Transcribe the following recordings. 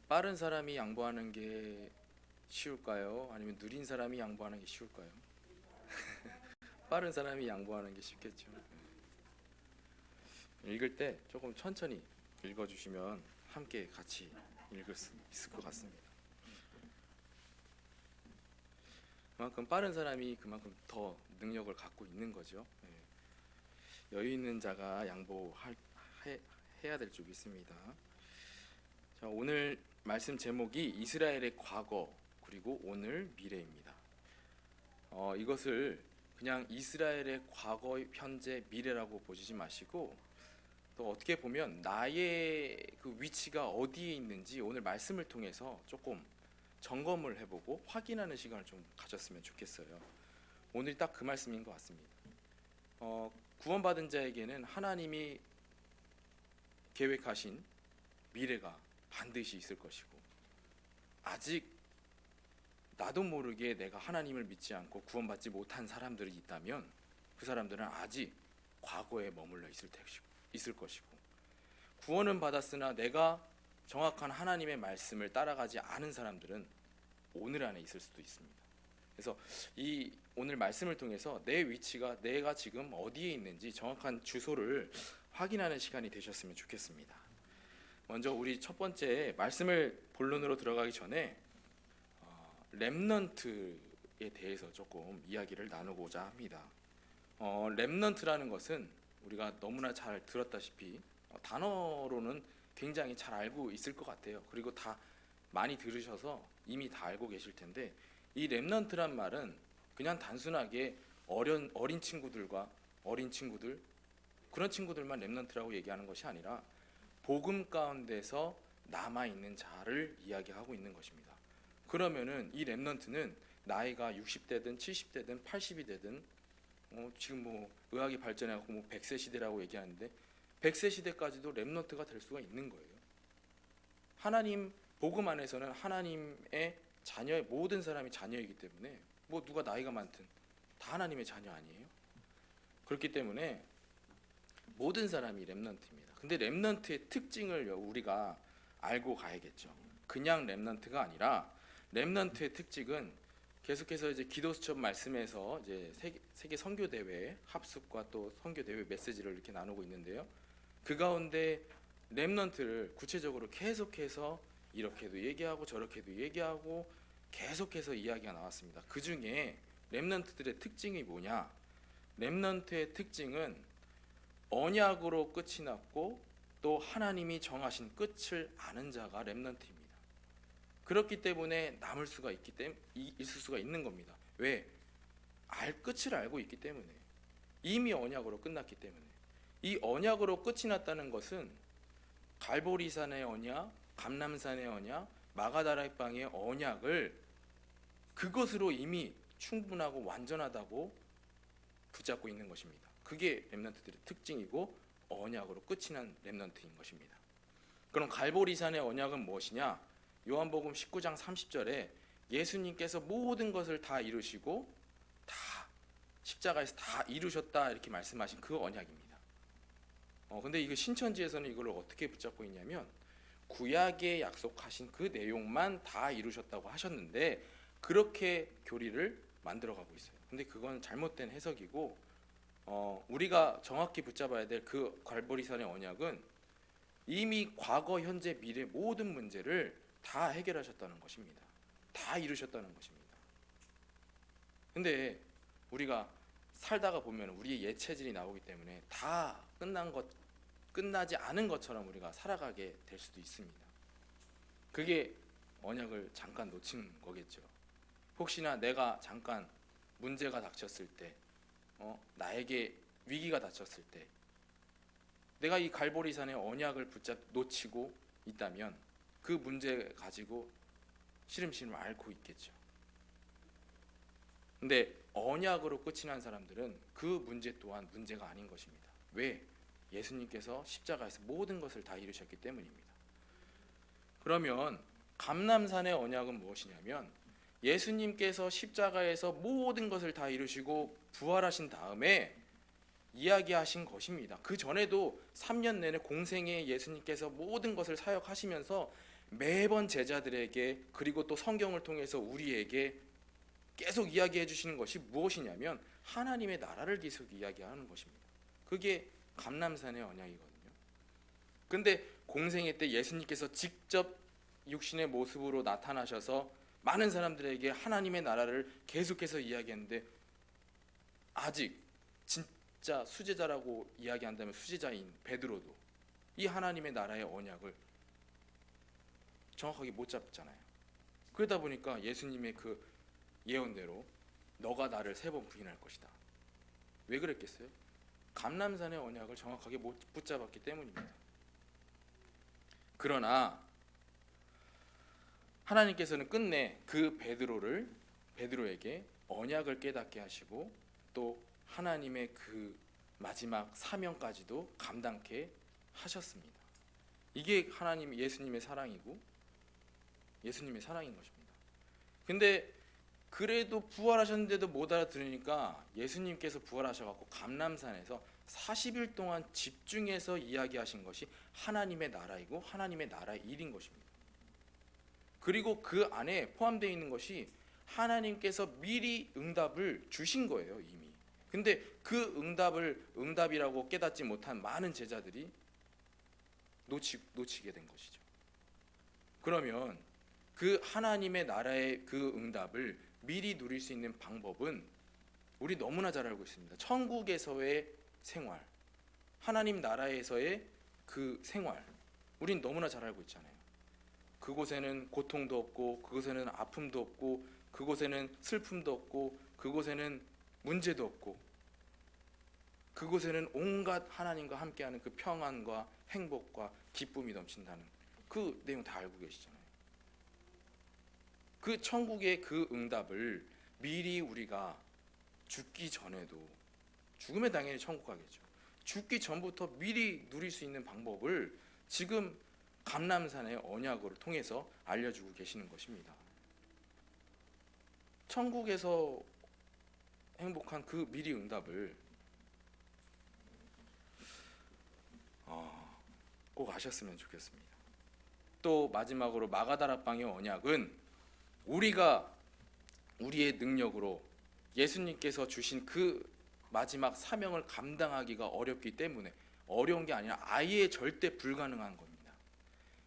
빠른 사람이 양보하는 게 쉬울까요? 아니면 느린 사람이 양보하는 게 쉬울까요? 빠른 사람이 양보하는 게 쉽겠죠. 읽을 때 조금 천천히 읽어주시면 함께 같이 읽을 수 있을 것 같습니다. 그만큼 빠른 사람이 그만큼 더 능력을 갖고 있는 거죠. 여유 있는 자가 해야 될 쪽이 있습니다. 자, 오늘 말씀 제목이 이스라엘의 과거 그리고 오늘 미래입니다. 이것을 그냥 이스라엘의 과거, 현재, 미래라고 보시지 마시고 또 어떻게 보면 나의 그 위치가 어디에 있는지 오늘 말씀을 통해서 조금 점검을 해보고 확인하는 시간을 좀 가졌으면 좋겠어요. 오늘 딱 그 말씀인 것 같습니다. 구원받은 자에게는 하나님이 계획하신 미래가 반드시 있을 것이고, 아직 나도 모르게 내가 하나님을 믿지 않고 구원받지 못한 사람들이 있다면 그 사람들은 아직 과거에 머물러 있을 것이고, 구원은 받았으나 내가 정확한 하나님의 말씀을 따라가지 않은 사람들은 오늘 안에 있을 수도 있습니다. 그래서 이 오늘 말씀을 통해서 내 위치가, 내가 지금 어디에 있는지 정확한 주소를 확인하는 시간이 되셨으면 좋겠습니다. 먼저 우리 첫 번째 말씀을 본론으로 들어가기 전에 렘넌트에 대해서 조금 이야기를 나누고자 합니다. 렘넌트라는 것은 우리가 너무나 잘 들었다시피 단어로는 굉장히 잘 알고 있을 것 같아요. 그리고 다 많이 들으셔서 이미 다 알고 계실 텐데, 이 렘넌트란 말은 그냥 단순하게 어린 친구들과 어린 친구들, 그런 친구들만 렘넌트라고 얘기하는 것이 아니라 복음 가운데서 남아있는 자를 이야기하고 있는 것입니다. 그러면은 이 렘넌트는 나이가 60대든 70대든 80이 되든 지금 뭐 의학이 발전해갖고 뭐 100세 시대라고 얘기하는데 100세 시대까지도 렘넌트가 될 수가 있는 거예요. 하나님 복음 안에서는 하나님의 자녀의 모든 사람이 자녀이기 때문에 뭐 누가 나이가 많든 다 하나님의 자녀 아니에요? 그렇기 때문에 모든 사람이 렘넌트입니다. 근데 렘넌트의 특징을 우리가 알고 가야겠죠. 그냥 렘넌트가 아니라 렘넌트의 특징은 계속해서 이제 기도수첩 말씀에서 이제 세계 선교 대회 합숙과 또 선교 대회 메시지를 이렇게 나누고 있는데요. 그 가운데 렘넌트를 구체적으로 계속해서 이렇게도 얘기하고 저렇게도 얘기하고 계속해서 이야기가 나왔습니다. 그 중에 렘넌트들의 특징이 뭐냐? 렘넌트의 특징은 언약으로 끝이 났고 또 하나님이 정하신 끝을 아는 자가 렘넌트입니다. 그렇기 때문에 남을 수가 있을 수가 있는 겁니다. 왜? 끝을 알고 있기 때문에. 이미 언약으로 끝났기 때문에. 이 언약으로 끝이 났다는 것은 갈보리산의 언약, 감람산의 언약, 마가다락 방의 언약을 그것으로 이미 충분하고 완전하다고 붙잡고 있는 것입니다. 그게 렘넌트들의 특징이고 언약으로 끝이 난 렘넌트인 것입니다. 그럼 갈보리산의 언약은 무엇이냐? 요한복음 19장 30절에 예수님께서 모든 것을 다 이루시고 다 십자가에서 다 이루셨다 이렇게 말씀하신 그 언약입니다. 근데 이거 신천지에서는 이걸 어떻게 붙잡고 있냐면 구약에 약속하신 그 내용만 다 이루셨다고 하셨는데 그렇게 교리를 만들어가고 있어요. 근데 그건 잘못된 해석이고 우리가 정확히 붙잡아야 될 그 갈보리산의 언약은 이미 과거, 현재, 미래 모든 문제를 다 해결하셨다는 것입니다. 다 이루셨다는 것입니다. 근데 우리가 살다가 보면 우리의 예체질이 나오기 때문에 다 끝나지 않은 것처럼 우리가 살아가게 될 수도 있습니다. 그게 언약을 잠깐 놓친 거겠죠. 혹시나 내가 잠깐 문제가 닥쳤을 때, 나에게 위기가 닥쳤을 때, 내가 이 갈보리산의 언약을 놓치고 있다면 그 문제 가지고 시름시름 앓고 있겠죠. 근데 언약으로 끝이 난 사람들은 그 문제 또한 문제가 아닌 것입니다. 왜? 예수님께서 십자가에서 모든 것을 다 이루셨기 때문입니다. 그러면 감람산의 언약은 무엇이냐면 예수님께서 십자가에서 모든 것을 다 이루시고 부활하신 다음에 이야기하신 것입니다. 그 전에도 3년 내내 공생애 예수님께서 모든 것을 사역하시면서 매번 제자들에게 그리고 또 성경을 통해서 우리에게 계속 이야기해 주시는 것이 무엇이냐면 하나님의 나라를 계속 이야기하는 것입니다. 그게 감람산의 언약이거든요. 근데 공생애 때 예수님께서 직접 육신의 모습으로 나타나셔서 많은 사람들에게 하나님의 나라를 계속해서 이야기했는데 아직 진짜 수제자라고 이야기한다면 수제자인 베드로도 이 하나님의 나라의 언약을 정확하게 못 잡잖아요. 그러다 보니까 예수님의 그 예언대로 너가 나를 3번 부인할 것이다. 왜 그랬겠어요? 감람산의 언약을 정확하게 못 붙잡았기 때문입니다. 그러나 하나님께서는 끝내 그 베드로에게 언약을 깨닫게 하시고 또 하나님의 그 마지막 사명까지도 감당케 하셨습니다. 이게 예수님의 사랑이고 예수님의 사랑인 것입니다. 근데 그래도 부활하셨는데도 못 알아들으니까 예수님께서 부활하셔갖고 감람산에서 40일 동안 집중해서 이야기하신 것이 하나님의 나라이고 하나님의 나라의 일인 것입니다. 그리고 그 안에 포함되어 있는 것이 하나님께서 미리 응답을 주신 거예요, 이미. 근데 그 응답이라고 깨닫지 못한 많은 제자들이 놓치게 된 것이죠. 그러면 그 하나님의 나라의 그 응답을 미리 누릴 수 있는 방법은 우리 너무나 잘 알고 있습니다. 천국에서의 생활, 하나님 나라에서의 그 생활, 우린 너무나 잘 알고 있잖아요. 그곳에는 고통도 없고 그곳에는 아픔도 없고 그곳에는 슬픔도 없고 그곳에는 문제도 없고 그곳에는 온갖 하나님과 함께하는 그 평안과 행복과 기쁨이 넘친다는 그 내용 다 알고 계시잖아요. 그 천국의 그 응답을 미리 우리가 죽기 전에도, 죽으면 당연히 천국 가겠죠. 죽기 전부터 미리 누릴 수 있는 방법을 지금 감람산의 언약을 통해서 알려주고 계시는 것입니다. 천국에서 행복한 그 미리 응답을 꼭 아셨으면 좋겠습니다. 또 마지막으로 마가다락방의 언약은 우리가 우리의 능력으로 예수님께서 주신 그 마지막 사명을 감당하기가 어렵기 때문에 어려운 게 아니라 아예 절대 불가능한 겁니다.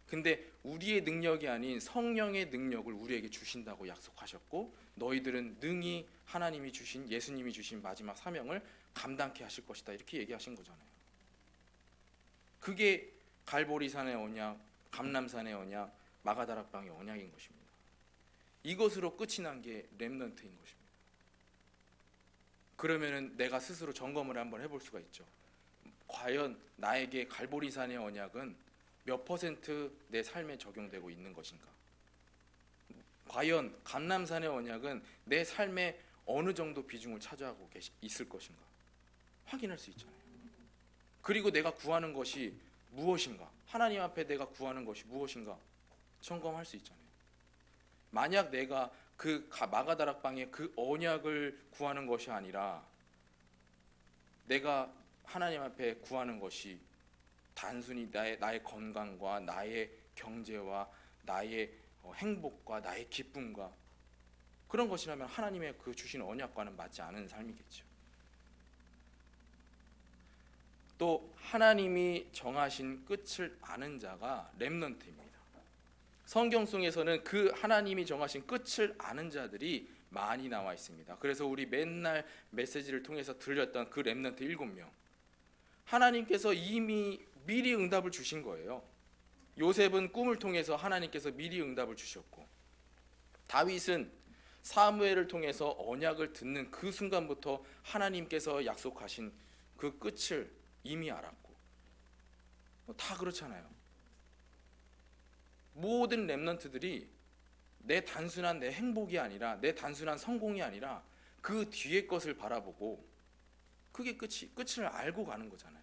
근데 우리의 능력이 아닌 성령의 능력을 우리에게 주신다고 약속하셨고 너희들은 능히 하나님이 주신 예수님이 주신 마지막 사명을 감당케 하실 것이다 이렇게 얘기하신 거잖아요. 그게 갈보리산의 언약, 감람산의 언약, 마가다락방의 언약인 것입니다. 이것으로 끝이 난 게 렘넌트인 것입니다. 그러면은 내가 스스로 점검을 한번 해볼 수가 있죠. 과연 나에게 갈보리산의 언약은 몇 퍼센트 내 삶에 적용되고 있는 것인가? 과연 감람산의 언약은 내 삶에 어느 정도 비중을 차지하고 있을 것인가? 확인할 수 있잖아요. 그리고 내가 구하는 것이 무엇인가? 하나님 앞에 내가 구하는 것이 무엇인가? 점검할 수 있잖아요. 만약 내가 그 마가다락방의 그 언약을 구하는 것이 아니라 내가 하나님 앞에 구하는 것이 단순히 나의 건강과 나의 경제와 나의 행복과 나의 기쁨과 그런 것이라면 하나님의 그 주신 언약과는 맞지 않은 삶이겠죠. 또 하나님이 정하신 끝을 아는 자가 렘넌트입니다. 성경 속에서는 그 하나님이 정하신 끝을 아는 자들이 많이 나와 있습니다. 그래서 우리 맨날 메시지를 통해서 들렸던 그 렘넌트 7명, 하나님께서 이미 미리 응답을 주신 거예요. 요셉은 꿈을 통해서 하나님께서 미리 응답을 주셨고, 다윗은 사무엘을 통해서 언약을 듣는 그 순간부터 하나님께서 약속하신 그 끝을 이미 알았고, 다 그렇잖아요. 모든 렘넌트들이 내 행복이 아니라 내 단순한 성공이 아니라 그 뒤의 것을 바라보고 그게 끝을 알고 가는 거잖아요.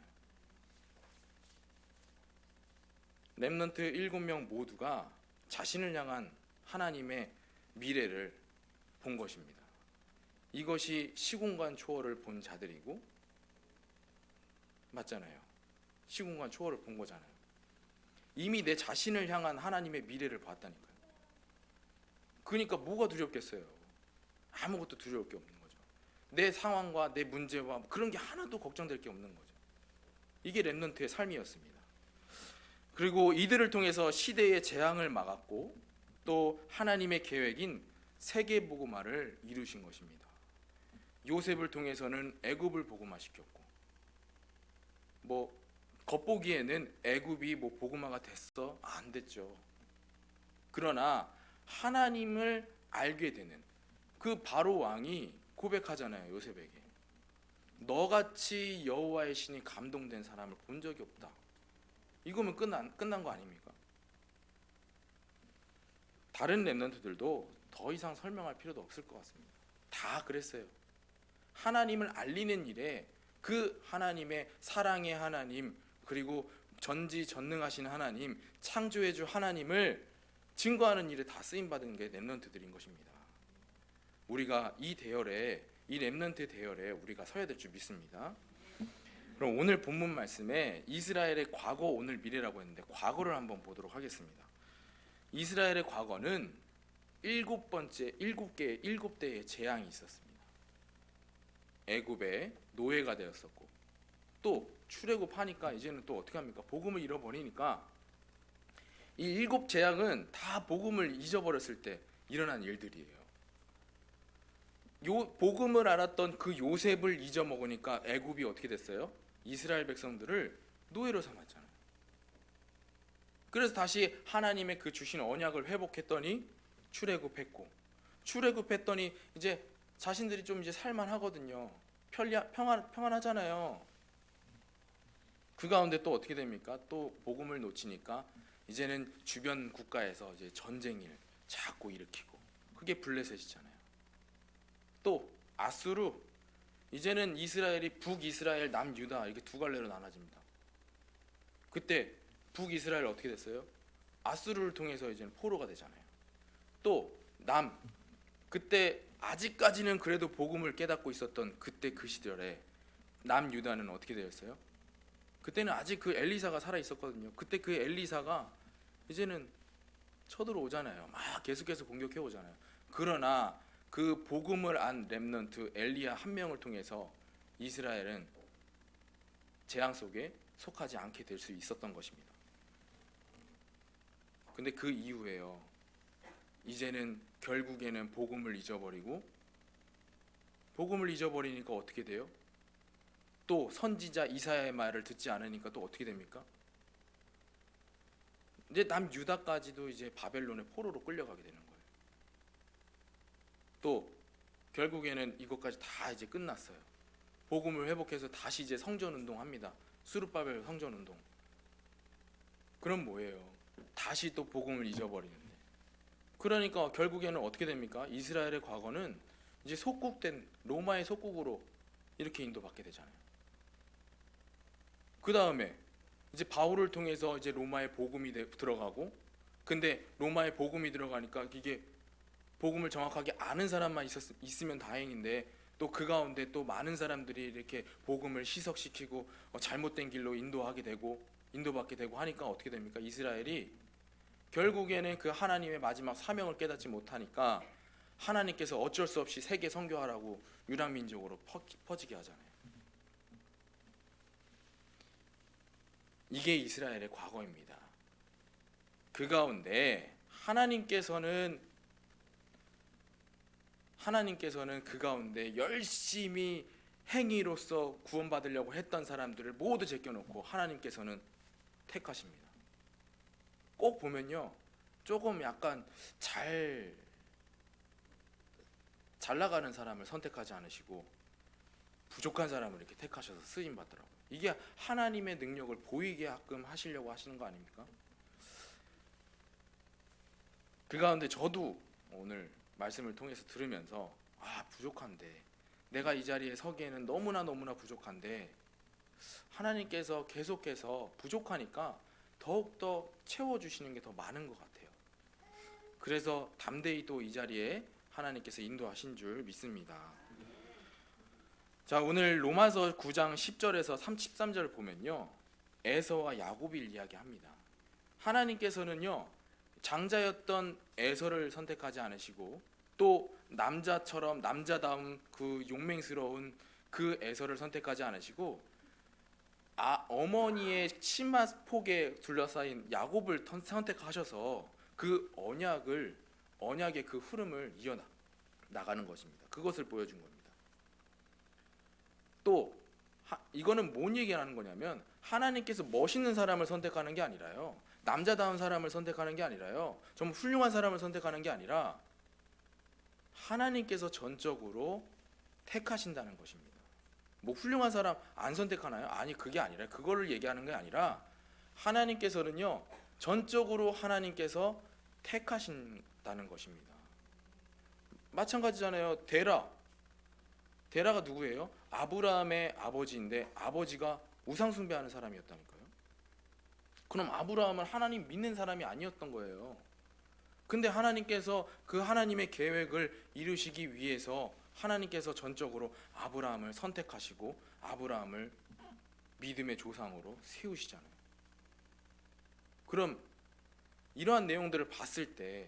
렘넌트 7명 모두가 자신을 향한 하나님의 미래를 본 것입니다. 이것이 시공간 초월을 본 자들이고 맞잖아요. 시공간 초월을 본 거잖아요. 이미 내 자신을 향한 하나님의 미래를 봤다니까요. 그러니까 뭐가 두렵겠어요? 아무것도 두려울 게 없는 거죠. 내 상황과 내 문제와 그런 게 하나도 걱정될 게 없는 거죠. 이게 렘넌트의 삶이었습니다. 그리고 이들을 통해서 시대의 재앙을 막았고 또 하나님의 계획인 세계 복음화를 이루신 것입니다. 요셉을 통해서는 애굽을 복음화시켰고, 뭐 겉보기에는 애굽이 뭐 복음화가 됐어? 안 됐죠. 그러나 하나님을 알게 되는 그 바로 왕이 고백하잖아요, 요셉에게. 너같이 여호와의 신이 감동된 사람을 본 적이 없다. 이거면 끝난 거 아닙니까? 다른 렘넌트들도 더 이상 설명할 필요도 없을 것 같습니다. 다 그랬어요. 하나님을 알리는 일에 그 하나님의 사랑의 하나님, 그리고 전지전능하신 하나님, 창조해줄 하나님을 증거하는 일에 다 쓰임받은 게 렘넌트들인 것입니다. 우리가 이 렘넌트 대열에 우리가 서야 될 줄 믿습니다. 그럼 오늘 본문 말씀에 이스라엘의 과거, 오늘, 미래라고 했는데 과거를 한번 보도록 하겠습니다. 이스라엘의 과거는 7대의 재앙이 있었습니다. 애굽의 노예가 되었었고, 또 출애굽하니까 이제는 또 어떻게 합니까? 복음을 잃어버리니까 이 7재앙은 다 복음을 잊어버렸을 때 일어난 일들이에요. 복음을 알았던 그 요셉을 잊어먹으니까 애굽이 어떻게 됐어요? 이스라엘 백성들을 노예로 삼았잖아요. 그래서 다시 하나님의 그 주신 언약을 회복했더니 출애굽했더니 이제 자신들이 좀 이제 살만하거든요. 평안하잖아요. 그 가운데 또 어떻게 됩니까? 또 복음을 놓치니까 이제는 주변 국가에서 이제 전쟁을 자꾸 일으키고, 그게 블레셋이잖아요. 또 아수르, 이제는 이스라엘이 북이스라엘, 남유다 이렇게 두 갈래로 나눠집니다. 그때 북이스라엘 어떻게 됐어요? 아수르를 통해서 이제는 포로가 되잖아요. 또 그때 아직까지는 그래도 복음을 깨닫고 있었던 그때 그 시절에 남유다는 어떻게 되었어요? 그때는 아직 그 엘리사가 살아 있었거든요. 그때 그 엘리사가 이제는 쳐들어오잖아요. 막 계속해서 공격해 오잖아요. 그러나 그 복음을 안 렘넌트 엘리야 한 명을 통해서 이스라엘은 재앙 속에 속하지 않게 될 수 있었던 것입니다. 근데 그 이후에요, 이제는 결국에는 복음을 잊어버리니까 어떻게 돼요? 또 선지자 이사야의 말을 듣지 않으니까 또 어떻게 됩니까? 이제 남유다까지도 이제 바벨론의 포로로 끌려가게 되는 거예요. 또 결국에는 이것까지 다 이제 끝났어요. 복음을 회복해서 다시 이제 성전 운동합니다. 수르바벨 성전 운동. 그럼 뭐예요? 다시 또 복음을 잊어버리는데. 그러니까 결국에는 어떻게 됩니까? 이스라엘의 과거는 이제 속국된 로마의 속국으로 이렇게 인도받게 되잖아요. 그 다음에 이제 바울을 통해서 이제 로마의 복음이 들어가고, 근데 로마의 복음이 들어가니까 이게 복음을 정확하게 아는 사람만 있으면 다행인데, 또 그 가운데 또 많은 사람들이 이렇게 복음을 희석시키고 잘못된 길로 인도받게 되고 하니까 어떻게 됩니까? 이스라엘이 결국에는 그 하나님의 마지막 사명을 깨닫지 못하니까 하나님께서 어쩔 수 없이 세계 선교하라고 유랑민족으로 퍼지게 하잖아요. 이게 이스라엘의 과거입니다. 그 가운데 하나님께서는 그 가운데 열심히 행위로서 구원받으려고 했던 사람들을 모두 제껴놓고 하나님께서는 택하십니다. 꼭 보면요, 조금 약간 잘 나가는 사람을 선택하지 않으시고 부족한 사람을 이렇게 택하셔서 쓰임 받더라고요. 이게 하나님의 능력을 보이게 가끔 하시려고 하시는 거 아닙니까? 그 가운데 저도 오늘 말씀을 통해서 들으면서 부족한데, 내가 이 자리에 서기에는 너무나 부족한데 하나님께서 계속해서 부족하니까 더욱더 채워주시는 게 더 많은 것 같아요. 그래서 담대히 또 이 자리에 하나님께서 인도하신 줄 믿습니다. 자, 오늘 로마서 9장 10절에서 33절 보면요, 에서와 야곱을 이야기합니다. 하나님께서는요, 장자였던 에서를 선택하지 않으시고 또 남자처럼 남자다운 그 용맹스러운 그 에서를 선택하지 않으시고 어머니의 치마 폭에 둘러싸인 야곱을 선택하셔서 그 언약의 그 흐름을 이어 나가는 것입니다. 그것을 보여준 겁니다. 또 이거는 뭔 얘기하는 거냐면, 하나님께서 멋있는 사람을 선택하는 게 아니라요, 남자다운 사람을 선택하는 게 아니라요, 좀 훌륭한 사람을 선택하는 게 아니라 하나님께서 전적으로 택하신다는 것입니다. 뭐 훌륭한 사람 안 선택하나요? 아니, 그게 아니라, 그거를 얘기하는 게 아니라 하나님께서는요, 전적으로 하나님께서 택하신다는 것입니다. 마찬가지잖아요. 데라가 누구예요? 아브라함의 아버지인데 아버지가 우상 숭배하는 사람이었다니까요. 그럼 아브라함은 하나님 믿는 사람이 아니었던 거예요. 근데 하나님께서 그 하나님의 계획을 이루시기 위해서 하나님께서 전적으로 아브라함을 선택하시고 아브라함을 믿음의 조상으로 세우시잖아요. 그럼 이러한 내용들을 봤을 때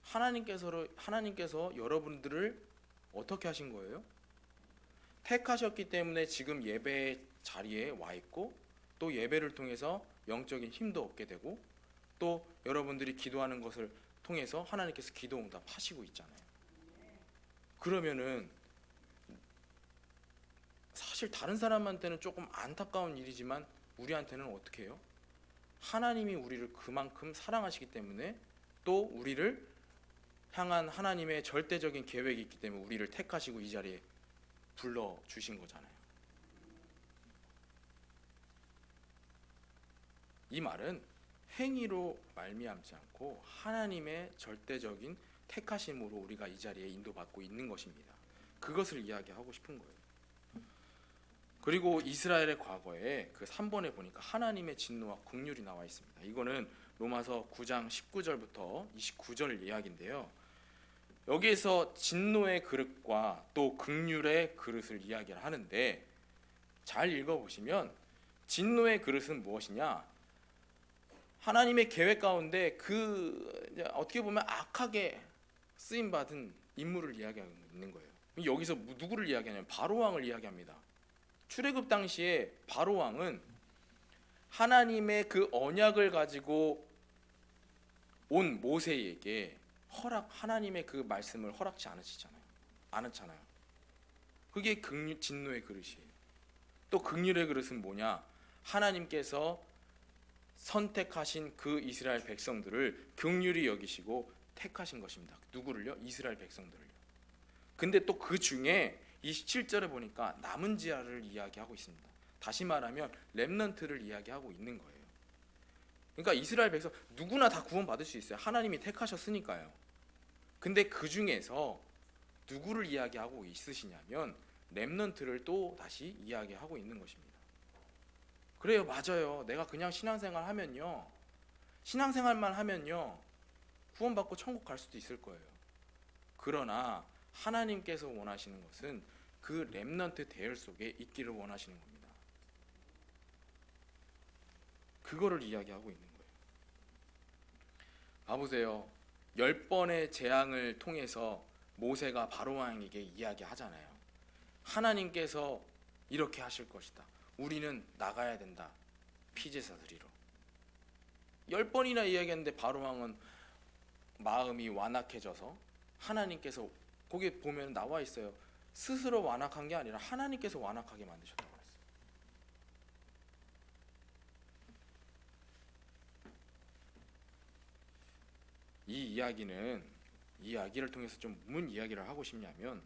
하나님께서 여러분들을 어떻게 하신 거예요? 택하셨기 때문에 지금 예배의 자리에 와 있고, 또 예배를 통해서 영적인 힘도 얻게 되고, 또 여러분들이 기도하는 것을 통해서 하나님께서 기도 응답하시고 있잖아요. 그러면은 사실 다른 사람한테는 조금 안타까운 일이지만 우리한테는 어떻게 해요? 하나님이 우리를 그만큼 사랑하시기 때문에, 또 우리를 향한 하나님의 절대적인 계획이 있기 때문에 우리를 택하시고 이 자리에 불러주신 거잖아요. 이 말은 행위로 말미암지 않고 하나님의 절대적인 택하심으로 우리가 이 자리에 인도받고 있는 것입니다. 그것을 이야기하고 싶은 거예요. 그리고 이스라엘의 과거에 그 3번에 보니까 하나님의 진노와 긍휼이 나와 있습니다. 이거는 로마서 9장 19절부터 29절 이야기인데요. 여기에서 진노의 그릇과 또 긍휼의 그릇을 이야기를 하는데, 잘 읽어보시면 진노의 그릇은 무엇이냐? 하나님의 계획 가운데 어떻게 보면 악하게 쓰임받은 인물을 이야기하고 있는 거예요. 여기서 누구를 이야기하냐면 바로왕을 이야기합니다. 출애굽 당시에 바로왕은 하나님의 그 언약을 가지고 온 모세에게 하나님의 그 말씀을 허락지 않았잖아요. 그게 진노의 그릇이에요. 또 긍휼의 그릇은 뭐냐? 하나님께서 선택하신 그 이스라엘 백성들을 긍휼히 여기시고 택하신 것입니다. 누구를요? 이스라엘 백성들을요. 근데 또 그 중에 27절에 보니까 남은 지하를 이야기하고 있습니다. 다시 말하면 렘넌트를 이야기하고 있는 거예요. 그러니까 이스라엘 백성 누구나 다 구원받을 수 있어요. 하나님이 택하셨으니까요. 근데 그 중에서 누구를 이야기하고 있으시냐면 렘넌트를 또 다시 이야기하고 있는 것입니다. 그래요, 맞아요. 내가 그냥 신앙생활만 하면요 구원받고 천국 갈 수도 있을 거예요. 그러나 하나님께서 원하시는 것은 그 렘넌트 대열 속에 있기를 원하시는 겁니다. 그거를 이야기하고 있는 거예요. 봐보세요. 10번의 재앙을 통해서 모세가 바로왕에게 이야기하잖아요. 하나님께서 이렇게 하실 것이다. 우리는 나가야 된다. 피제사 드리러. 10번이나 이야기했는데 바로왕은 마음이 완악해져서 하나님께서, 거기에 보면 나와 있어요. 스스로 완악한 게 아니라 하나님께서 완악하게 만드셨다고 그랬어요. 이 이야기를 통해서 좀 무슨 이야기를 하고 싶냐면,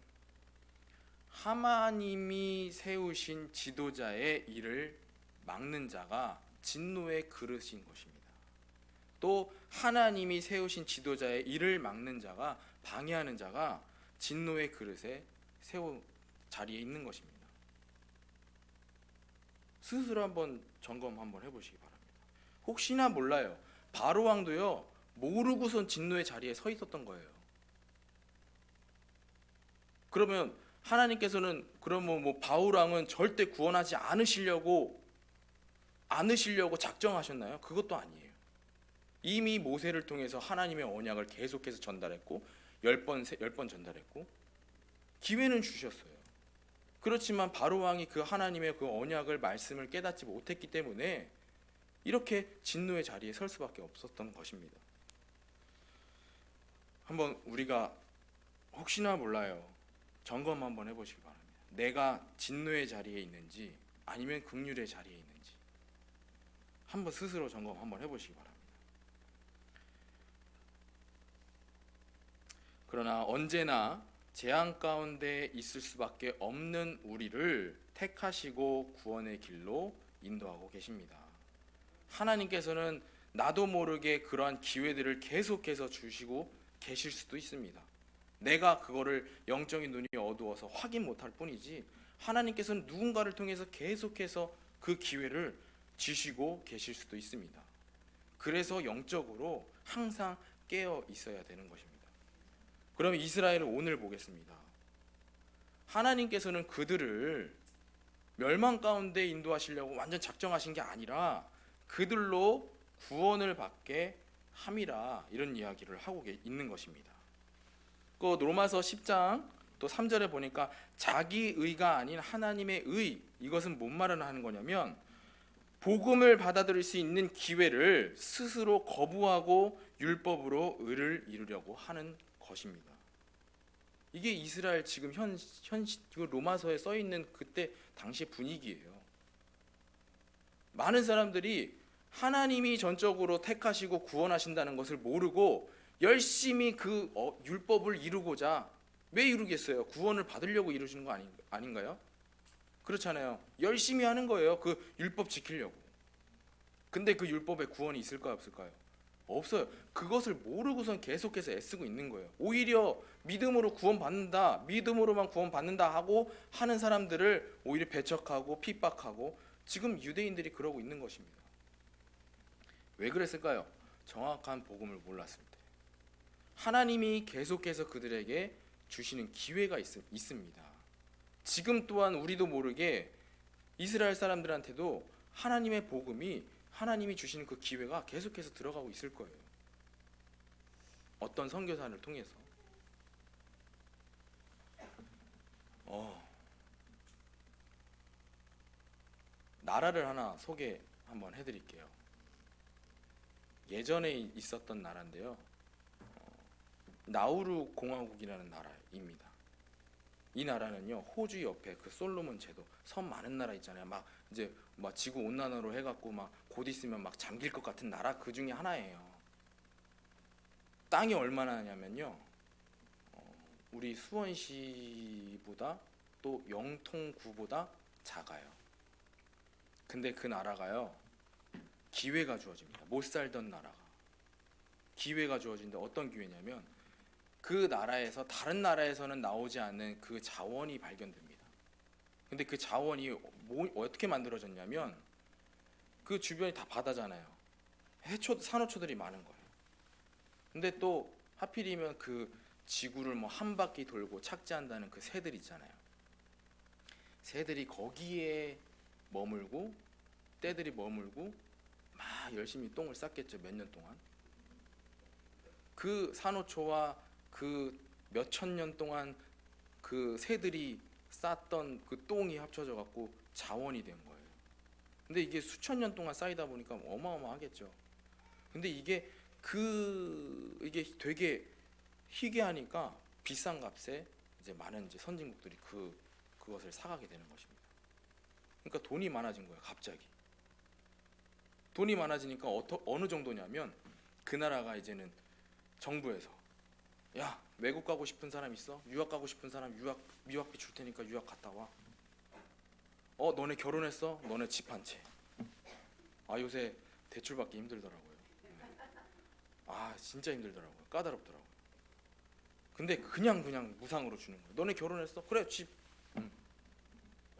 하나님이 세우신 지도자의 일을 막는 자가 진노의 그릇인 것입니다. 또 하나님이 세우신 지도자의 일을 막는 자가, 방해하는 자가 진노의 그릇에 자리에 있는 것입니다. 스스로 한번 점검 한번 해보시기 바랍니다. 혹시나 몰라요. 바로왕도요 모르고선 진노의 자리에 서 있었던 거예요. 그러면 하나님께서는 그러면 뭐 바울왕은 절대 구원하지 않으시려고 작정하셨나요? 그것도 아니에요. 이미 모세를 통해서 하나님의 언약을 계속해서 전달했고 10번 전달했고 기회는 주셨어요. 그렇지만 바로왕이 그 하나님의 그 언약을 말씀을 깨닫지 못했기 때문에 이렇게 진노의 자리에 설 수밖에 없었던 것입니다. 한번 우리가 혹시나 몰라요. 점검 한번 해보시기 바랍니다. 내가 진노의 자리에 있는지 아니면 긍휼의 자리에 있는지 한번 스스로 점검 한번 해보시기 바랍니다. 그러나 언제나 재앙 가운데 있을 수밖에 없는 우리를 택하시고 구원의 길로 인도하고 계십니다. 하나님께서는 나도 모르게 그러한 기회들을 계속해서 주시고 계실 수도 있습니다. 내가 그거를 영적인 눈이 어두워서 확인 못할 뿐이지 하나님께서는 누군가를 통해서 계속해서 그 기회를 주시고 계실 수도 있습니다. 그래서 영적으로 항상 깨어 있어야 되는 것입니다. 그럼 이스라엘을 오늘 보겠습니다. 하나님께서는 그들을 멸망 가운데 인도하시려고 완전 작정하신 게 아니라 그들로 구원을 받게 함이라 이런 이야기를 하고 있는 것입니다. 그 로마서 10장 또 3절에 보니까 자기 의가 아닌 하나님의 의, 이것은 뭔 말을 하는 거냐면 복음을 받아들일 수 있는 기회를 스스로 거부하고 율법으로 의를 이루려고 하는 것입니다. 이게 이스라엘 지금 현 로마서에 써 있는 그때 당시 분위기예요. 많은 사람들이 하나님이 전적으로 택하시고 구원하신다는 것을 모르고 열심히 그 율법을 이루고자, 왜 이루겠어요? 구원을 받으려고 이루시는 거 아닌가요? 그렇잖아요. 열심히 하는 거예요. 그 율법 지키려고. 근데 그 율법에 구원이 있을까요, 없을까요? 없어요. 그것을 모르고선 계속해서 애쓰고 있는 거예요. 오히려 믿음으로 구원받는다, 믿음으로만 구원받는다 하고 하는 사람들을 오히려 배척하고 핍박하고 지금 유대인들이 그러고 있는 것입니다. 왜 그랬을까요? 정확한 복음을 몰랐을 때. 하나님이 계속해서 그들에게 주시는 기회가 있습니다. 지금 또한 우리도 모르게 이스라엘 사람들한테도 하나님의 복음이, 하나님이 주시는 그 기회가 계속해서 들어가고 있을 거예요. 어떤 선교사를 통해서. 나라를 하나 소개 한번 해드릴게요. 예전에 있었던 나라인데요. 나우루 공화국이라는 나라입니다. 이 나라는요, 호주 옆에 그 솔로몬 제도, 섬 많은 나라 있잖아요. 막 이제 막 지구 온난화로 해갖고 막 곧 있으면 막 잠길 것 같은 나라 그 중에 하나예요. 땅이 얼마나 하냐면요, 우리 수원시보다 또 영통구보다 작아요. 근데 그 나라가요, 기회가 주어집니다. 못 살던 나라가 기회가 주어진데 어떤 기회냐면 그 나라에서 다른 나라에서는 나오지 않는 그 자원이 발견됩니다. 근데 그 자원이 어떻게 만들어졌냐면 그 주변이 다 바다잖아요. 산호초들이 많은 거예요. 근데 또 하필이면 그 지구를 뭐 한 바퀴 돌고 착지한다는 그 새들 있잖아요. 새들이 거기에 머물고 떼들이 머물고 막 열심히 똥을 쌌겠죠. 몇 년 동안. 그 산호초와 그 몇천 년 동안 그 새들이 쌌던 그 똥이 합쳐져 갖고 자원이 된 거예요. 근데 이게 수천 년 동안 쌓이다 보니까 어마어마하겠죠. 근데 이게 되게 희귀하니까 비싼 값에 이제 많은 이제 선진국들이 그것을 사가게 되는 것입니다. 그러니까 돈이 많아진 거예요. 갑자기. 돈이 많아지니까 어느 정도냐면 그 나라가 이제는 정부에서 야, 외국 가고 싶은 사람 있어? 유학 가고 싶은 사람 유학비 줄 테니까 유학 갔다 와. 너네 결혼했어? 너네 집 한 채. 요새 대출 받기 힘들더라고요. 진짜 힘들더라고요. 까다롭더라고요. 근데 그냥 무상으로 주는 거예요. 너네 결혼했어? 그래, 집.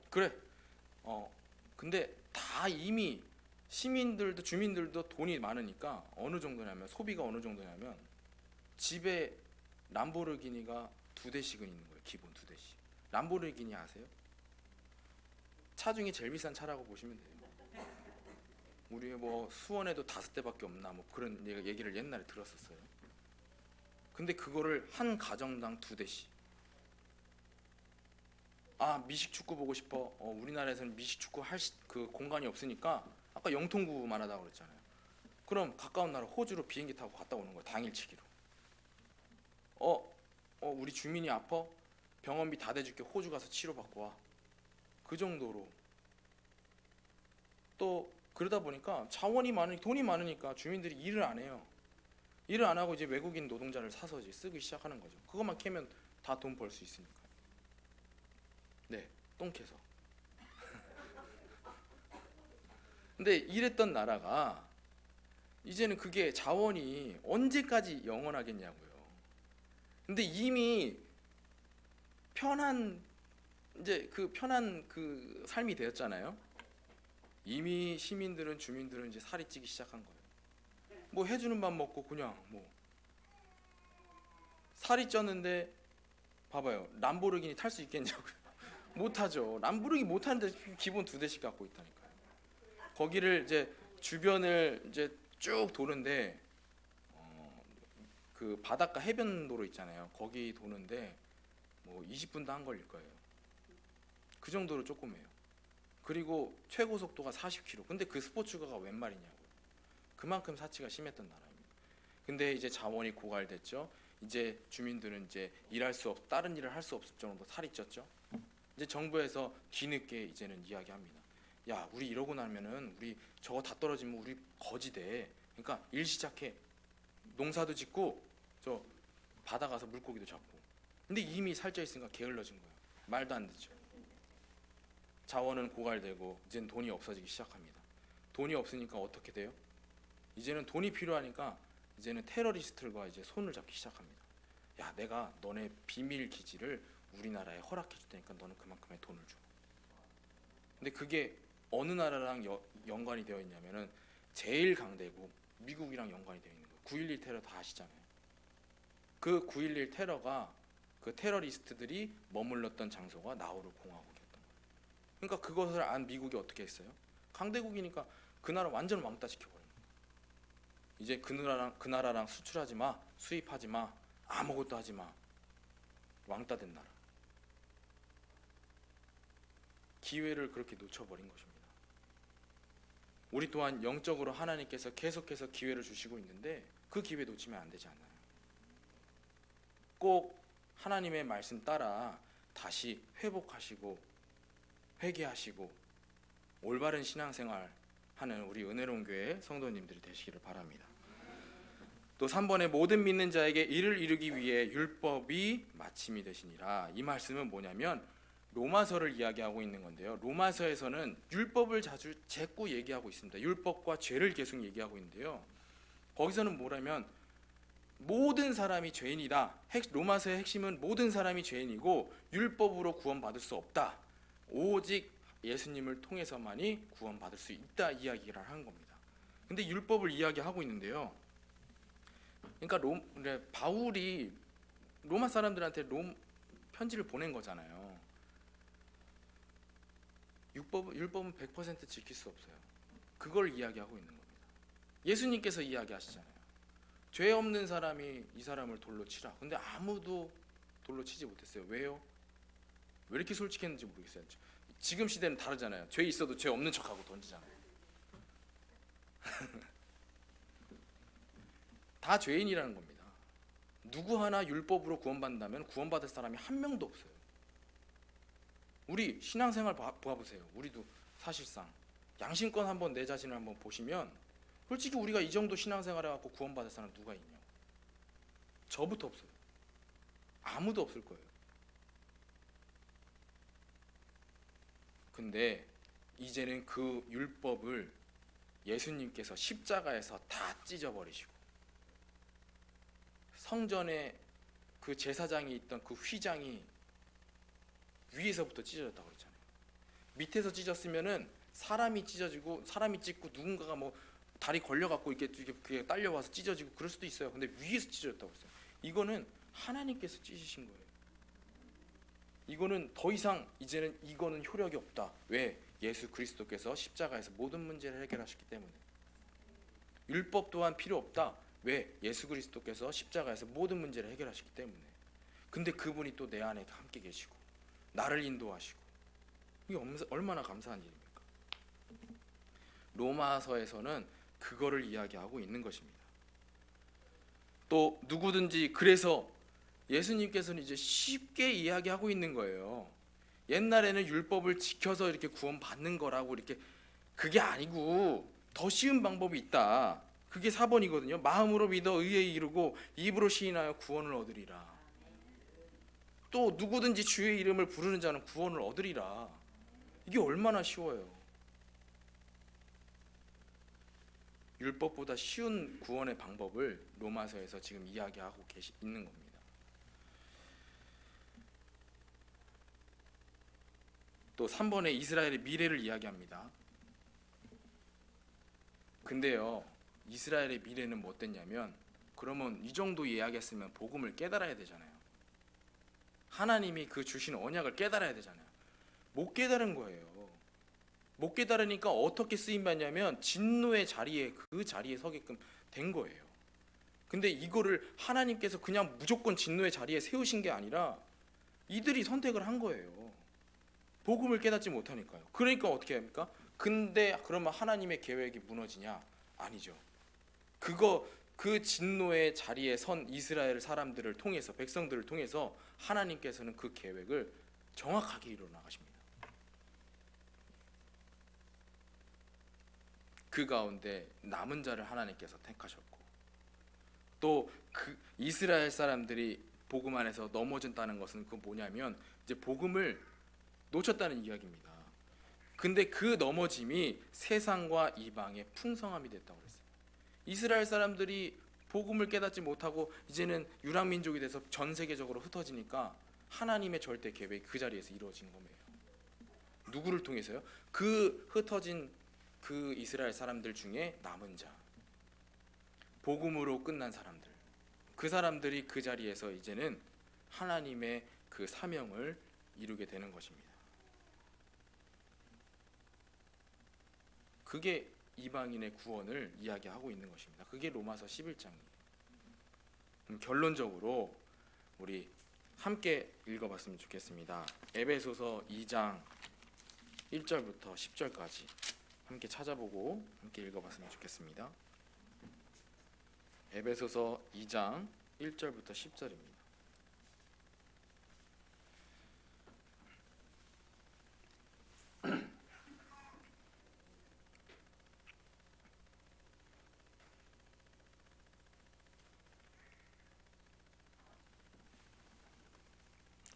그래. 근데 다 이미 시민들도 주민들도 돈이 많으니까 어느 정도냐면 소비가 어느 정도냐면 집에 람보르기니가 2대씩은 있는 거예요. 기본 2대씩. 람보르기니 아세요? 차 중에 제일 비싼 차라고 보시면 돼요. 우리 뭐 수원에도 5대밖에 없나 뭐 그런 얘기를 옛날에 들었었어요. 근데 그거를 한 가정당 2대씩. 아, 미식축구 보고 싶어. 우리나라에서는 미식축구 할 그 공간이 없으니까 아까 영통구만 하다고 그랬잖아요. 그럼 가까운 나라 호주로 비행기 타고 갔다 오는 거예요. 당일치기로. 우리 주민이 아파? 병원비 다 대줄게. 호주 가서 치료받고 와. 그 정도로. 또 그러다 보니까 자원이 많으니까, 돈이 많으니까 주민들이 일을 안 해요. 일을 안 하고 이제 외국인 노동자를 사서 이제 쓰기 시작하는 거죠. 그것만 캐면 다 돈 벌 수 있으니까. 네, 똥 캐서. 근데 이랬던 나라가 이제는 그게 자원이 언제까지 영원하겠냐고요. 근데 이미 편한 그 삶이 되었잖아요. 이미 시민들은, 주민들은 이제 살이 찌기 시작한 거예요. 뭐 해주는 밥 먹고 그냥 뭐 살이 쪘는데 봐봐요. 람보르기니 탈 수 있겠냐고요. 못 타죠. 람보르기니 못 타는데 기본 2대씩 갖고 있다니까요. 거기를 이제 주변을 이제 쭉 도는데 그 바닷가 해변도로 있잖아요. 거기 도는데 뭐 20분도 안 걸릴 거예요. 그 정도로 조그매요. 그리고 최고 속도가 40km. 근데 그 스포츠카가 웬 말이냐고요. 그만큼 사치가 심했던 나라입니다. 근데 이제 자원이 고갈됐죠. 이제 주민들은 이제 다른 일을 할 수 없을 정도로 살이 쪘죠. 이제 정부에서 뒤늦게 이제는 이야기합니다. 야, 우리 이러고 나면은 우리 저거 다 떨어지면 우리 거지 돼. 그러니까 일 시작해. 농사도 짓고 저 바다 가서 물고기도 잡고. 근데 이미 살쪄 있으니까 게을러진 거예요. 말도 안 되죠. 자원은 고갈되고 이제는 돈이 없어지기 시작합니다. 돈이 없으니까 어떻게 돼요? 이제는 돈이 필요하니까 이제는 테러리스트들과 이제 손을 잡기 시작합니다. 야, 내가 너네 비밀 기지를 우리나라에 허락해 줄 테니까 너는 그만큼의 돈을 줘. 근데 그게 어느 나라랑 연관이 되어 있냐면은 제일 강대국 미국이랑 연관이 되어 있는 거예요. 9.11 테러 다 아시잖아요. 그 9.11 테러가 그 테러리스트들이 머물렀던 장소가 나우루 공화국이었던 거예요. 그러니까 그것을 안 미국이 어떻게 했어요? 강대국이니까 그 나라 완전 왕따 시켜버린 거예요. 이제 그 나라랑 수출하지 마, 수입하지 마, 아무것도 하지 마. 왕따 된 나라. 기회를 그렇게 놓쳐버린 것입니다. 우리 또한 영적으로 하나님께서 계속해서 기회를 주시고 있는데 그 기회 놓치면 안 되지 않나요? 꼭 하나님의 말씀 따라 다시 회복하시고 회개하시고 올바른 신앙생활 하는 우리 은혜로운 교회 성도님들이 되시기를 바랍니다. 또 3번에 모든 믿는 자에게 이를 이루기 위해 율법이 마침이 되시니라. 이 말씀은 뭐냐면 로마서를 이야기하고 있는 건데요. 로마서에서는 율법을 자꾸 얘기하고 있습니다. 율법과 죄를 계속 얘기하고 있는데요. 거기서는 뭐라면 모든 사람이 죄인이다. 로마서의 핵심은 모든 사람이 죄인이고 율법으로 구원받을 수 없다. 오직 예수님을 통해서만이 구원받을 수 있다 이야기를 하는 겁니다. 근데 율법을 이야기하고 있는데요. 그러니까 바울이 로마 사람들한테 편지를 보낸 거잖아요. 율법은 100% 지킬 수 없어요. 그걸 이야기하고 있는 겁니다. 예수님께서 이야기하시잖아요. 죄 없는 사람이 이 사람을 돌로 치라. 근데 아무도 돌로 치지 못했어요. 왜요? 왜 이렇게 솔직했는지 모르겠어요. 지금 시대는 다르잖아요. 죄 있어도 죄 없는 척하고 던지잖아요. 다 죄인이라는 겁니다. 누구 하나 율법으로 구원받는다면 구원받을 사람이 한 명도 없어요. 우리 신앙생활 봐보세요. 우리도 사실상 양심껏 한번 내 자신을 한번 보시면 솔직히 우리가 이 정도 신앙생활 해갖고 구원받을 사람 누가 있냐? 저부터 없어요. 아무도 없을 거예요. 근데 이제는 그 율법을 예수님께서 십자가에서 다 찢어버리시고 성전에 그 제사장이 있던 그 휘장이 위에서부터 찢어졌다고 그랬잖아요. 밑에서 찢었으면은 사람이 찢고 누군가가 뭐 다리 걸려갖고 이렇게 딸려와서 찢어지고 그럴 수도 있어요. 근데 위에서 찢어졌다고 했어요. 이거는 하나님께서 찢으신 거예요. 이거는 더 이상 이제는 이거는 효력이 없다. 왜? 예수 그리스도께서 십자가에서 모든 문제를 해결하셨기 때문에. 율법 또한 필요 없다. 왜? 예수 그리스도께서 십자가에서 모든 문제를 해결하셨기 때문에. 근데 그분이 또 내 안에 함께 계시고 나를 인도하시고, 이게 얼마나 감사한 일입니까? 로마서에서는 그거를 이야기하고 있는 것입니다. 또 누구든지, 그래서 예수님께서는 이제 쉽게 이야기하고 있는 거예요. 옛날에는 율법을 지켜서 이렇게 구원받는 거라고 이렇게, 그게 아니고 더 쉬운 방법이 있다. 그게 4번이거든요. 마음으로 믿어 의에 이르고 입으로 시인하여 구원을 얻으리라. 또 누구든지 주의 이름을 부르는 자는 구원을 얻으리라. 이게 얼마나 쉬워요. 율법보다 쉬운 구원의 방법을 로마서에서 지금 이야기하고 있는 겁니다. 또 3번에 이스라엘의 미래를 이야기합니다. 근데요, 이스라엘의 미래는 뭐 어땠냐면, 그러면 이 정도 이야기했으면 복음을 깨달아야 되잖아요. 하나님이 그 주신 언약을 깨달아야 되잖아요. 못 깨달은 거예요. 못 깨달으니까 어떻게 쓰임받냐면 진노의 자리에, 그 자리에 서게끔 된 거예요. 근데 이거를 하나님께서 그냥 무조건 진노의 자리에 세우신 게 아니라 이들이 선택을 한 거예요. 복음을 깨닫지 못하니까요. 그러니까 어떻게 합니까? 근데 그러면 하나님의 계획이 무너지냐? 아니죠. 그 진노의 자리에 선 이스라엘 사람들을 통해서, 백성들을 통해서 하나님께서는 그 계획을 정확하게 이루어 나가십니다. 그 가운데 남은 자를 하나님께서 택하셨고, 또 그 이스라엘 사람들이 복음 안에서 넘어졌다는 것은 그 뭐냐면 이제 복음을 놓쳤다는 이야기입니다. 근데 그 넘어짐이 세상과 이방의 풍성함이 됐다고 그랬어요. 이스라엘 사람들이 복음을 깨닫지 못하고 이제는 유랑민족이 돼서 전 세계적으로 흩어지니까 하나님의 절대 계획이 그 자리에서 이루어진 거예요. 누구를 통해서요? 그 흩어진 그 이스라엘 사람들 중에 남은 자, 복음으로 끝난 사람들, 그 사람들이 그 자리에서 이제는 하나님의 그 사명을 이루게 되는 것입니다. 그게 이방인의 구원을 이야기하고 있는 것입니다. 그게 로마서 11장이에요. 결론적으로 우리 함께 읽어봤으면 좋겠습니다. 에베소서 2장 1절부터 10절까지 함께 찾아보고 함께 읽어봤으면 좋겠습니다. 에베소서 2장 1절부터 10절입니다.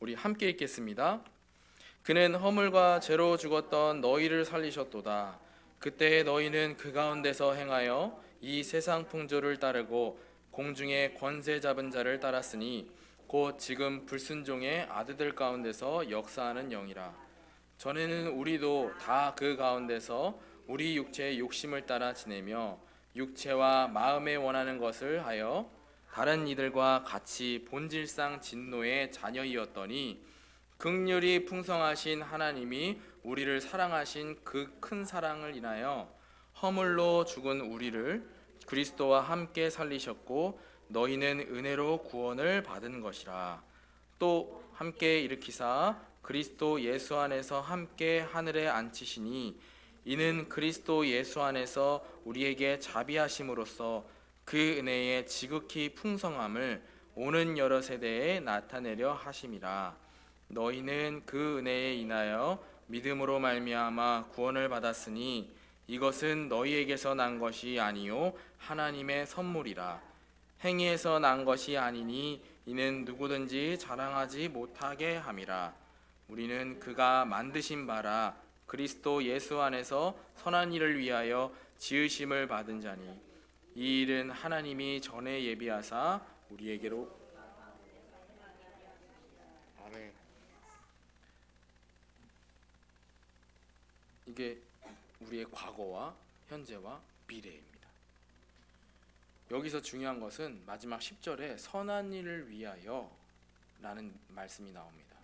우리 함께 읽겠습니다. 그는 허물과 죄로 죽었던 너희를 살리셨도다. 그때 너희는 그 가운데서 행하여 이 세상 풍조를 따르고 공중의 권세 잡은 자를 따랐으니 곧 지금 불순종의 아들들 가운데서 역사하는 영이라. 전에는 우리도 다 그 가운데서 우리 육체의 욕심을 따라 지내며 육체와 마음에 원하는 것을 하여 다른 이들과 같이 본질상 진노의 자녀이었더니 긍휼이 풍성하신 하나님이 우리를 사랑하신 그 큰 사랑을 인하여 허물로 죽은 우리를 그리스도와 함께 살리셨고 너희는 은혜로 구원을 받은 것이라. 또 함께 일으키사 그리스도 예수 안에서 함께 하늘에 앉히시니 이는 그리스도 예수 안에서 우리에게 자비하심으로써 그 은혜의 지극히 풍성함을 오는 여러 세대에 나타내려 하심이라. 너희는 그 은혜에 인하여 믿음으로 말미암아 구원을 받았으니 이것은 너희에게서 난 것이 아니요 하나님의 선물이라. 행위에서 난 것이 아니니 이는 누구든지 자랑하지 못하게 함이라. 우리는 그가 만드신 바라 그리스도 예수 안에서 선한 일을 위하여 지으심을 받은 자니 이 일은 하나님이 전에 예비하사 우리에게로. 아멘. 이게 우리의 과거와 현재와 미래입니다. 여기서 중요한 것은 마지막 10절에 선한 일을 위하여 라는 말씀이 나옵니다.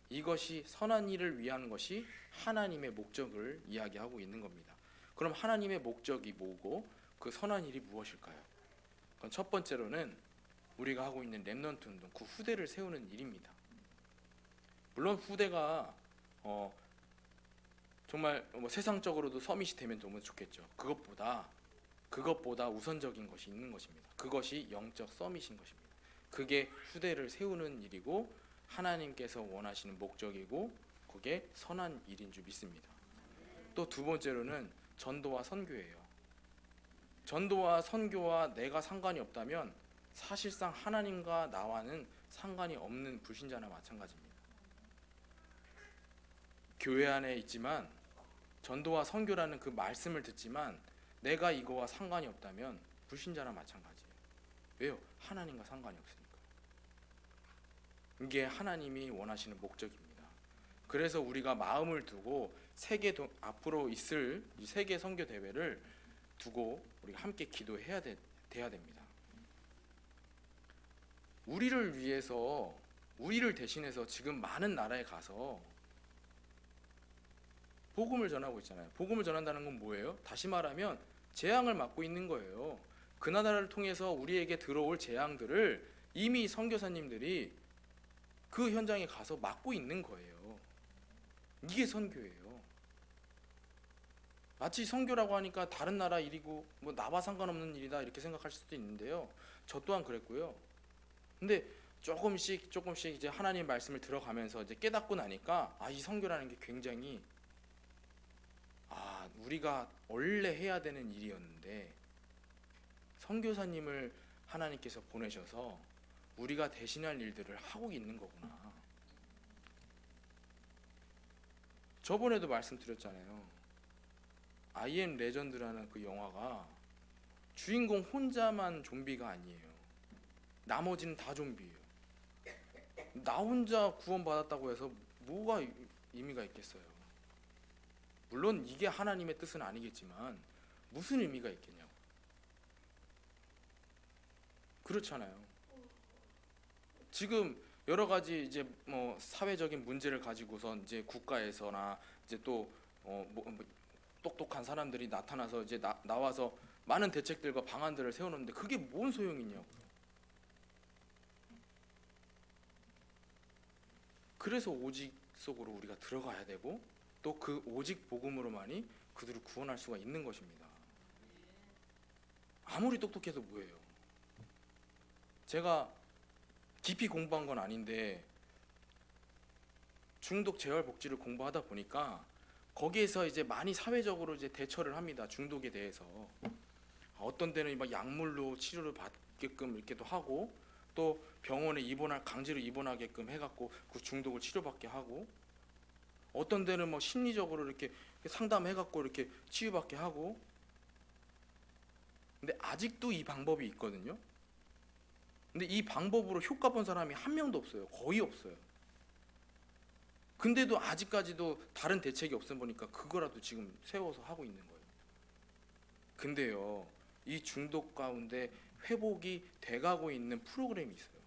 이것이 선한 일을 위한 것이 하나님의 목적을 이야기하고 있는 겁니다. 그럼 하나님의 목적이 뭐고 그 선한 일이 무엇일까요? 그건 첫 번째로는 우리가 하고 있는 렘넌트 운동, 그 후대를 세우는 일입니다. 물론 후대가 정말 세상적으로도 서밋이 되면 너무 좋겠죠. 그것보다 우선적인 것이 있는 것입니다. 그것이 영적 서밋인 것입니다. 그게 후대를 세우는 일이고 하나님께서 원하시는 목적이고 그게 선한 일인 줄 믿습니다. 또 두 번째로는 전도와 선교예요. 전도와 선교와 내가 상관이 없다면 사실상 하나님과 나와는 상관이 없는 불신자나 마찬가지입니다. 교회 안에 있지만 전도와 선교라는 그 말씀을 듣지만 내가 이거와 상관이 없다면 불신자나 마찬가지예요. 왜요? 하나님과 상관이 없으니까. 이게 하나님이 원하시는 목적입니다. 그래서 우리가 마음을 두고 앞으로 있을 이 세계 선교 대회를 두고 우리가 함께 기도해야 돼야 됩니다. 우리를 대신해서 지금 많은 나라에 가서 복음을 전하고 있잖아요. 복음을 전한다는 건 뭐예요? 다시 말하면 재앙을 막고 있는 거예요. 그 나라를 통해서 우리에게 들어올 재앙들을 이미 선교사님들이 그 현장에 가서 막고 있는 거예요. 이게 선교예요. 마치 선교라고 하니까 다른 나라 일이고 나와 상관없는 일이다 이렇게 생각할 수도 있는데요. 저 또한 그랬고요. 근데 조금씩 이제 하나님 말씀을 들어가면서 이제 깨닫고 나니까 이 선교라는 게 굉장히 우리가 원래 해야 되는 일이었는데 선교사님을 하나님께서 보내셔서 우리가 대신할 일들을 하고 있는 거구나. 저번에도 말씀드렸잖아요. I am 레전드라는 그 영화가 주인공 혼자만 좀비가 아니에요. 나머지는 다 좀비예요. 나 혼자 구원받았다고 해서 뭐가 의미가 있겠어요. 물론 이게 하나님의 뜻은 아니겠지만 무슨 의미가 있겠냐고. 그렇잖아요. 지금 여러 가지 이제 사회적인 문제를 가지고서 이제 국가에서나 이제 또 똑똑한 사람들이 나타나서 이제 나와서 많은 대책들과 방안들을 세우는데 그게 뭔 소용이 있냐고요. 그래서 오직 속으로 우리가 들어가야 되고 또 그 오직 복음으로만이 그들을 구원할 수가 있는 것입니다. 아무리 똑똑해도 뭐예요? 제가 깊이 공부한 건 아닌데 중독 재활 복지를 공부하다 보니까 거기에서 이제 많이 사회적으로 이제 대처를 합니다. 중독에 대해서 어떤 데는 막 약물로 치료를 받게끔 이렇게도 하고 또 병원에 강제로 입원하게끔 해갖고 그 중독을 치료받게 하고 어떤 데는 심리적으로 이렇게 상담해갖고 이렇게 치유받게 하고. 근데 아직도 이 방법이 있거든요. 근데 이 방법으로 효과 본 사람이 한 명도 없어요. 거의 없어요. 근데도 아직까지도 다른 대책이 없어 보니까 그거라도 지금 세워서 하고 있는 거예요. 근데요, 이 중독 가운데 회복이 돼가고 있는 프로그램이 있어요.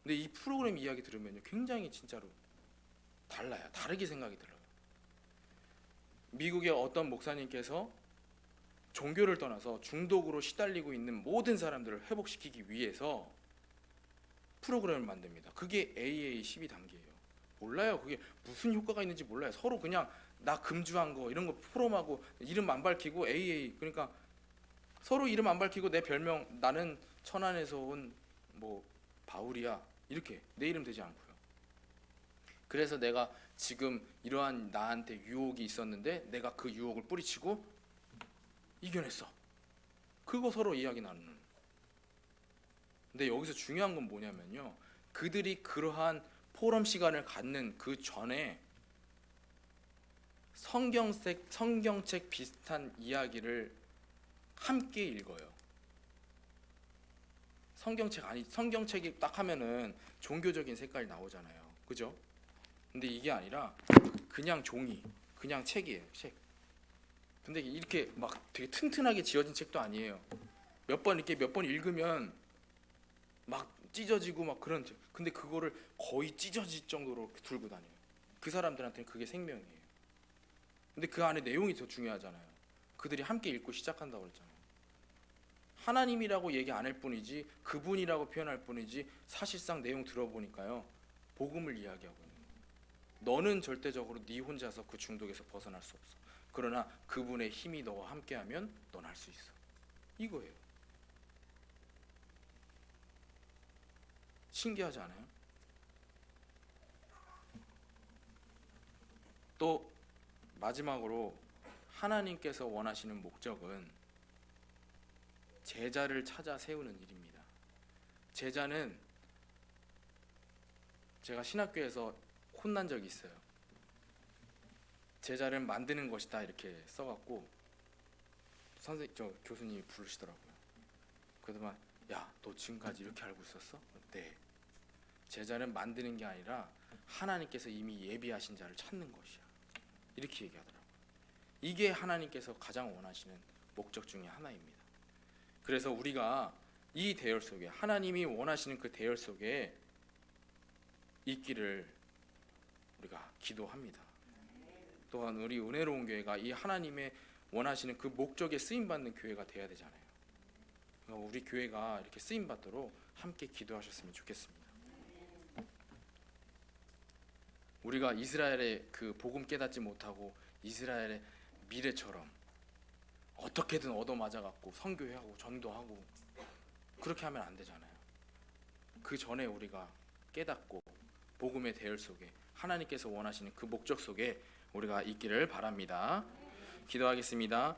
근데 이 프로그램 이야기 들으면요, 굉장히 진짜로 달라요. 다르게 생각이 들어요. 미국의 어떤 목사님께서 종교를 떠나서 중독으로 시달리고 있는 모든 사람들을 회복시키기 위해서 프로그램을 만듭니다. 그게 AA 12단계예요. 몰라요. 그게 무슨 효과가 있는지 몰라요. 서로 그냥 나 금주한 거 이런 거 포럼하고 이름 안 밝히고 AA, 그러니까 서로 이름 안 밝히고 내 별명 나는 천안에서 온 바울이야 이렇게 내 이름 되지 않고요. 그래서 내가 지금 이러한 나한테 유혹이 있었는데 내가 그 유혹을 뿌리치고 이겨냈어. 그거 서로 이야기 나누는. 근데 여기서 중요한 건 뭐냐면요, 그들이 그러한 포럼 시간을 갖는 그 전에 성경책 비슷한 이야기를 함께 읽어요. 성경책이 딱 하면은 종교적인 색깔이 나오잖아요. 그죠? 근데 이게 아니라 그냥 종이, 그냥 책이에요. 책. 근데 이렇게 막 되게 튼튼하게 지어진 책도 아니에요. 몇 번 읽으면 막 찢어지고 막 그런 책. 근데 그거를 거의 찢어질 정도로 들고 다녀요. 그 사람들한테는 그게 생명이에요. 근데 그 안에 내용이 더 중요하잖아요. 그들이 함께 읽고 시작한다고 그랬잖아요. 하나님이라고 얘기 안 할 뿐이지, 그분이라고 표현할 뿐이지, 사실상 내용 들어보니까요, 복음을 이야기하고 있는 거예요. 너는 절대적으로 네 혼자서 그 중독에서 벗어날 수 없어. 그러나 그분의 힘이 너와 함께하면 넌 할 수 있어. 이거예요. 신기하지 않아요? 또 마지막으로 하나님께서 원하시는 목적은 제자를 찾아 세우는 일입니다. 제자는 제가 신학교에서 혼난 적이 있어요. 제자를 만드는 것이다 이렇게 써갖고 교수님이 부르시더라고요. 그러더만 야, 너 지금까지 이렇게 알고 있었어? 네. 제자는 만드는 게 아니라 하나님께서 이미 예비하신 자를 찾는 것이야. 이렇게 얘기하더라고요. 이게 하나님께서 가장 원하시는 목적 중에 하나입니다. 그래서 우리가 이 대열 속에, 하나님이 원하시는 그 대열 속에 있기를 우리가 기도합니다. 또한 우리 은혜로운 교회가 이 하나님의 원하시는 그 목적에 쓰임받는 교회가 돼야 되잖아요. 우리 교회가 이렇게 쓰임받도록 함께 기도하셨으면 좋겠습니다. 우리가 이스라엘의 그 복음 깨닫지 못하고 이스라엘의 미래처럼 어떻게든 얻어맞아갖고 선교회하고 전도하고 그렇게 하면 안 되잖아요. 그 전에 우리가 깨닫고 복음의 대열 속에 하나님께서 원하시는 그 목적 속에 우리가 있기를 바랍니다. 기도하겠습니다.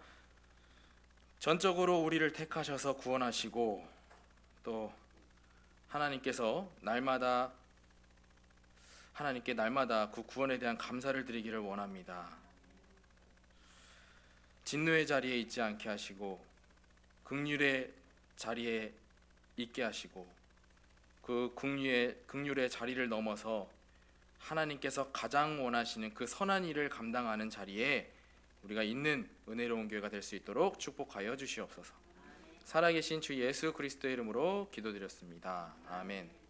전적으로 우리를 택하셔서 구원하시고 또 하나님께서 하나님께 날마다 그 구원에 대한 감사를 드리기를 원합니다. 진노의 자리에 있지 않게 하시고 긍휼의 자리에 있게 하시고 그 긍휼의 자리를 넘어서 하나님께서 가장 원하시는 그 선한 일을 감당하는 자리에 우리가 있는 은혜로운 교회가 될 수 있도록 축복하여 주시옵소서. 살아계신 주 예수 그리스도의 이름으로 기도드렸습니다. 아멘.